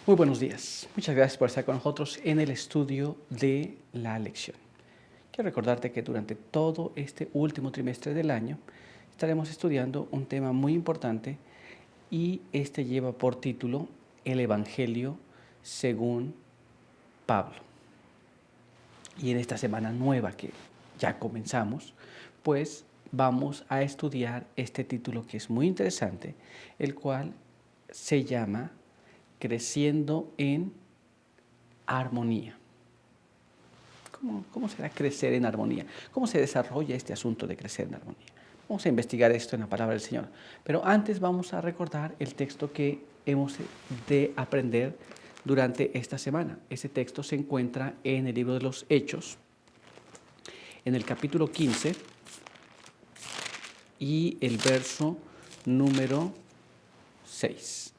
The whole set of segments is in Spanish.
Muy buenos días. Muchas gracias por estar con nosotros en el estudio de la lección. Quiero recordarte que durante todo este último trimestre del año estaremos estudiando un tema muy importante y este lleva por título El Evangelio según Pablo. Y en esta semana nueva que ya comenzamos, pues vamos a estudiar este título que es muy interesante, el cual se llama Creciendo en armonía. ¿Cómo será crecer en armonía? ¿Cómo se desarrolla este asunto de crecer en armonía? Vamos a investigar esto en la palabra del Señor. Pero antes vamos a recordar el texto que hemos de aprender durante esta semana. Ese texto se encuentra en el libro de los Hechos, en el capítulo 15 y el verso número 6.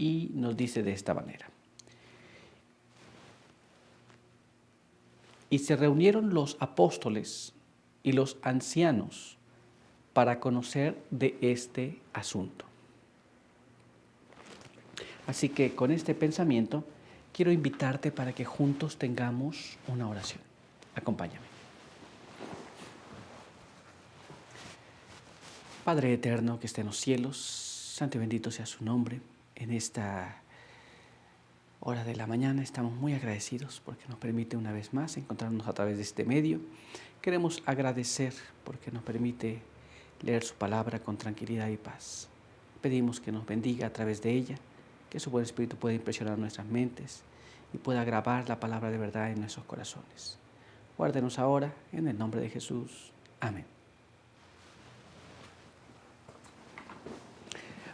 Y nos dice de esta manera. Y se reunieron los apóstoles y los ancianos para conocer de este asunto. Así que con este pensamiento quiero invitarte para que juntos tengamos una oración. Acompáñame. Padre eterno que está en los cielos, santo y bendito sea su nombre. En esta hora de la mañana estamos muy agradecidos porque nos permite una vez más encontrarnos a través de este medio. Queremos agradecer porque nos permite leer su palabra con tranquilidad y paz. Pedimos que nos bendiga a través de ella, que su buen espíritu pueda impresionar nuestras mentes y pueda grabar la palabra de verdad en nuestros corazones. Guárdenos ahora en el nombre de Jesús. Amén.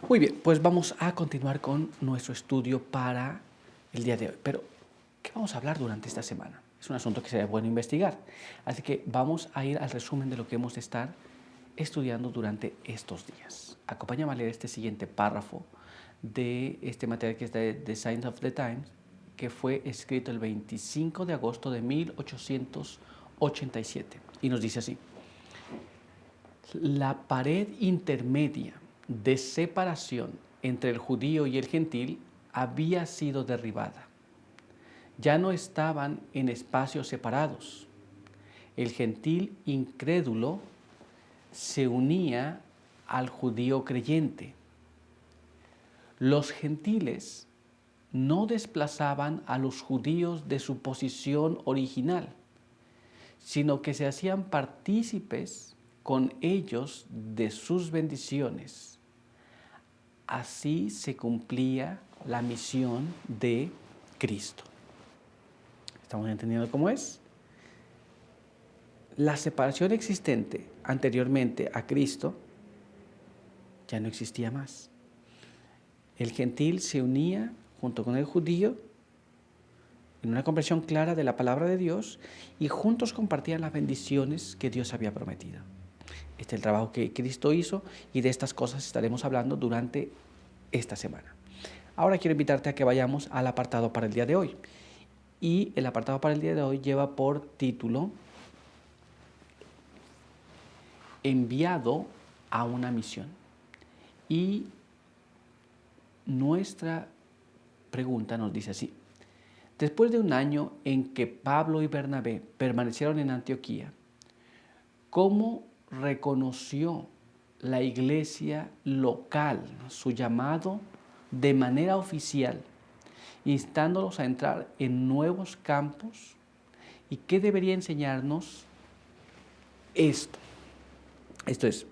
Muy bien, pues vamos a continuar con nuestro estudio para el día de hoy. Pero, ¿qué vamos a hablar durante esta semana? Es un asunto que sería bueno investigar. Así que vamos a ir al resumen de lo que hemos de estar estudiando durante estos días. Acompáñame a leer este siguiente párrafo de este material que es de The Signs of the Times, que fue escrito el 25 de agosto de 1887. Y nos dice así: la pared intermedia de separación entre el judío y el gentil había sido derribada. Ya no estaban en espacios separados. El gentil incrédulo se unía al judío creyente. Los gentiles no desplazaban a los judíos de su posición original, sino que se hacían partícipes con ellos de sus bendiciones. Así se cumplía la misión de Cristo. ¿Estamos entendiendo cómo es? La separación existente anteriormente a Cristo ya no existía más. El gentil se unía junto con el judío en una comprensión clara de la palabra de Dios y juntos compartían las bendiciones que Dios había prometido. Este es el trabajo que Cristo hizo y de estas cosas estaremos hablando durante esta semana. Ahora quiero invitarte a que vayamos al apartado para el día de hoy. Y el apartado para el día de hoy lleva por título Enviado a una misión. Y nuestra pregunta nos dice así: después de un año en que Pablo y Bernabé permanecieron en Antioquía, ¿cómo reconoció la iglesia local su llamado de manera oficial, instándolos a entrar en nuevos campos? ¿Y qué debería enseñarnos esto? Esto es,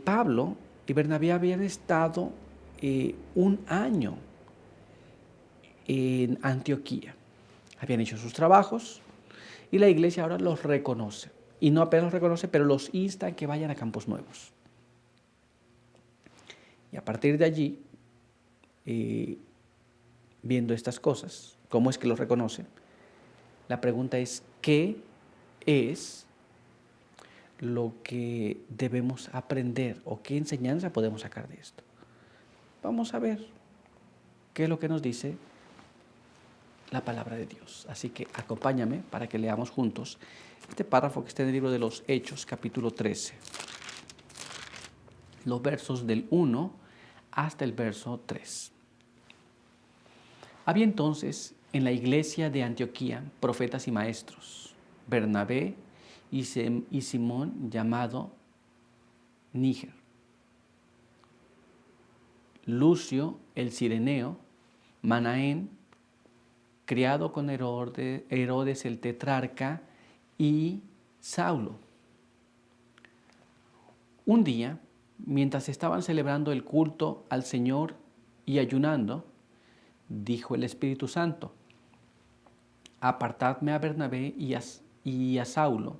Pablo y Bernabé habían estado un año en Antioquía. Habían hecho sus trabajos y la iglesia ahora los reconoce. Y no apenas los reconoce, pero los insta a que vayan a campos nuevos. Y a partir de allí, viendo estas cosas, cómo es que los reconoce, la pregunta es: ¿qué es lo que debemos aprender o qué enseñanza podemos sacar de esto? Vamos a ver qué es lo que nos dice la palabra de Dios. Así que acompáñame para que leamos juntos este párrafo que está en el libro de los Hechos, capítulo 13, los versos del 1 hasta el verso 3. Había entonces en la iglesia de Antioquía profetas y maestros, Bernabé y Simón llamado Níger, Lucio el Cireneo, Manaén, criado con Herodes el tetrarca, y Saulo. Un día, mientras estaban celebrando el culto al Señor y ayunando, dijo el Espíritu Santo: apartadme a Bernabé y a Saulo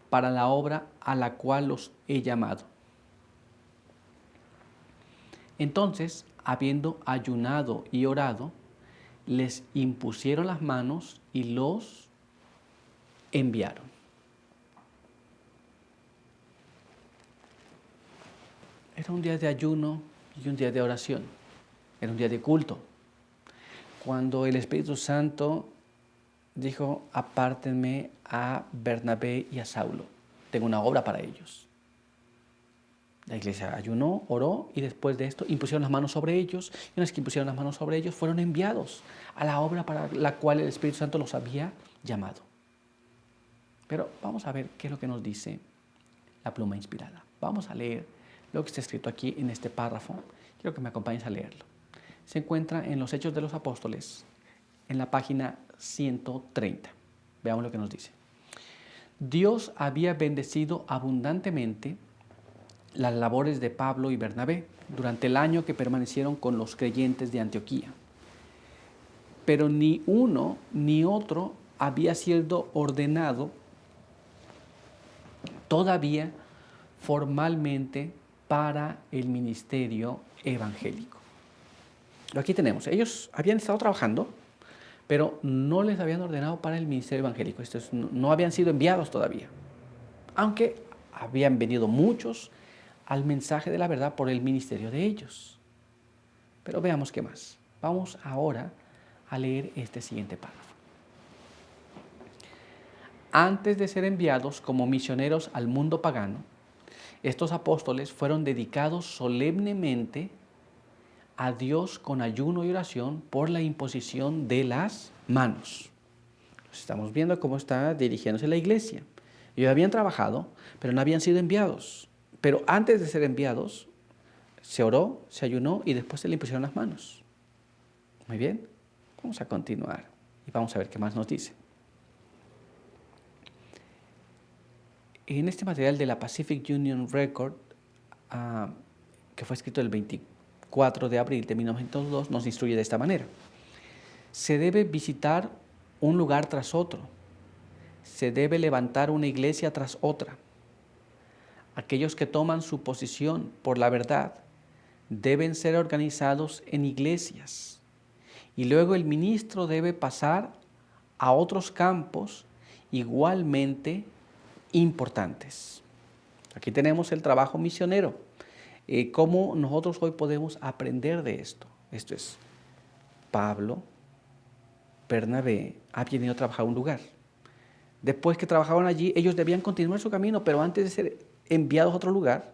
para la obra a la cual los he llamado. Entonces, habiendo ayunado y orado, les impusieron las manos y los enviaron. Era un día de ayuno y un día de oración. Era un día de culto. Cuando el Espíritu Santo dijo: apártenme a Bernabé y a Saulo, tengo una obra para ellos. La iglesia ayunó, oró, y después de esto impusieron las manos sobre ellos, y una vez que impusieron las manos sobre ellos, fueron enviados a la obra para la cual el Espíritu Santo los había llamado. Pero vamos a ver qué es lo que nos dice la pluma inspirada. Vamos a leer lo que está escrito aquí en este párrafo. Quiero que me acompañes a leerlo. Se encuentra en los Hechos de los Apóstoles, en la página 130. Veamos lo que nos dice. Dios había bendecido abundantemente las labores de Pablo y Bernabé durante el año que permanecieron con los creyentes de Antioquía. Pero ni uno ni otro había sido ordenado todavía formalmente para el ministerio evangélico. Aquí tenemos, ellos habían estado trabajando, pero no les habían ordenado para el ministerio evangélico. No habían sido enviados todavía, aunque habían venido muchos al mensaje de la verdad por el ministerio de ellos. Pero veamos qué más. Vamos ahora a leer este siguiente párrafo. Antes de ser enviados como misioneros al mundo pagano, estos apóstoles fueron dedicados solemnemente a Dios con ayuno y oración por la imposición de las manos. Estamos viendo cómo está dirigiéndose la iglesia. Ellos habían trabajado, pero no habían sido enviados. Pero antes de ser enviados, se oró, se ayunó y después se le impusieron las manos. Muy bien, vamos a continuar y vamos a ver qué más nos dice. En este material de la Pacific Union Record, que fue escrito el 24 de abril de 1902, nos instruye de esta manera. Se debe visitar un lugar tras otro. Se debe levantar una iglesia tras otra. Aquellos que toman su posición por la verdad deben ser organizados en iglesias, y luego el ministro debe pasar a otros campos igualmente importantes. Aquí tenemos el trabajo misionero. ¿Cómo nosotros hoy podemos aprender de esto? Esto es, Pablo, Bernabé, habían ido a trabajar a un lugar. Después que trabajaban allí, ellos debían continuar su camino, pero antes de ser enviados a otro lugar,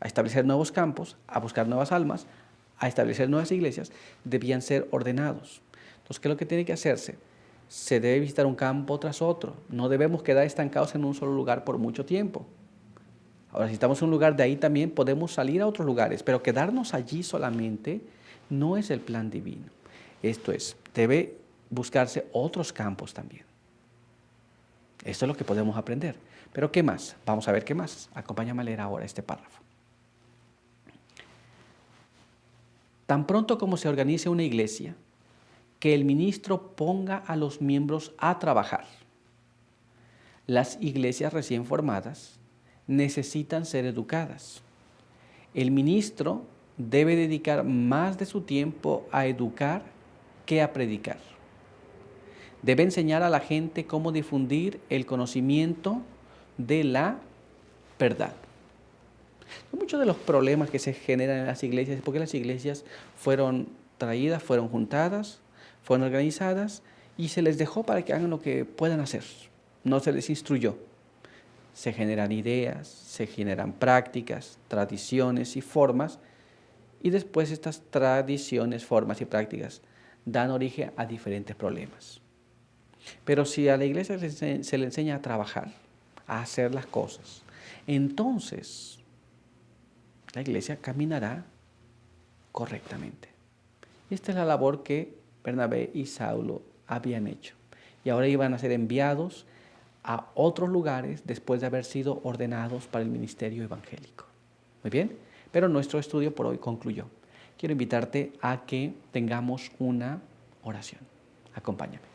a establecer nuevos campos, a buscar nuevas almas, a establecer nuevas iglesias, debían ser ordenados. Entonces, ¿qué es lo que tiene que hacerse? Se debe visitar un campo tras otro. No debemos quedar estancados en un solo lugar por mucho tiempo. Ahora, si estamos en un lugar, de ahí también podemos salir a otros lugares, pero quedarnos allí solamente no es el plan divino. Esto es, debe buscarse otros campos también. Esto es lo que podemos aprender. Pero ¿qué más? Vamos a ver qué más. Acompáñame a leer ahora este párrafo. Tan pronto como se organice una iglesia, que el ministro ponga a los miembros a trabajar. Las iglesias recién formadas necesitan ser educadas. El ministro debe dedicar más de su tiempo a educar que a predicar. Debe enseñar a la gente cómo difundir el conocimiento de la verdad. Muchos de los problemas que se generan en las iglesias es porque las iglesias fueron traídas, fueron juntadas, fueron organizadas y se les dejó para que hagan lo que puedan hacer. No se les instruyó. Se generan ideas, se generan prácticas, tradiciones y formas, y después estas tradiciones, formas y prácticas dan origen a diferentes problemas. Pero si a la iglesia se le enseña a trabajar, a hacer las cosas, entonces la iglesia caminará correctamente. Y esta es la labor que Bernabé y Saulo habían hecho. Y ahora iban a ser enviados a otros lugares después de haber sido ordenados para el ministerio evangélico. Muy bien, pero nuestro estudio por hoy concluyó. Quiero invitarte a que tengamos una oración. Acompáñame.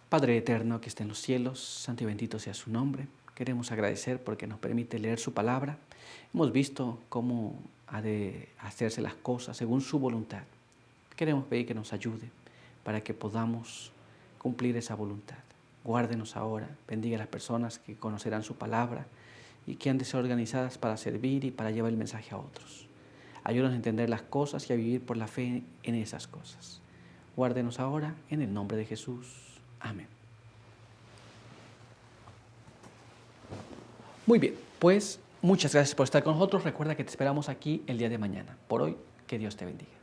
Padre eterno que está en los cielos, santo y bendito sea su nombre. Queremos agradecer porque nos permite leer su palabra. Hemos visto cómo ha de hacerse las cosas según su voluntad. Queremos pedir que nos ayude para que podamos cumplir esa voluntad. Guárdenos ahora, bendiga a las personas que conocerán su palabra y que han de ser organizadas para servir y para llevar el mensaje a otros. Ayúdanos a entender las cosas y a vivir por la fe en esas cosas. Guárdenos ahora en el nombre de Jesús. Amén. Muy bien, pues muchas gracias por estar con nosotros. Recuerda que te esperamos aquí el día de mañana. Por hoy, que Dios te bendiga.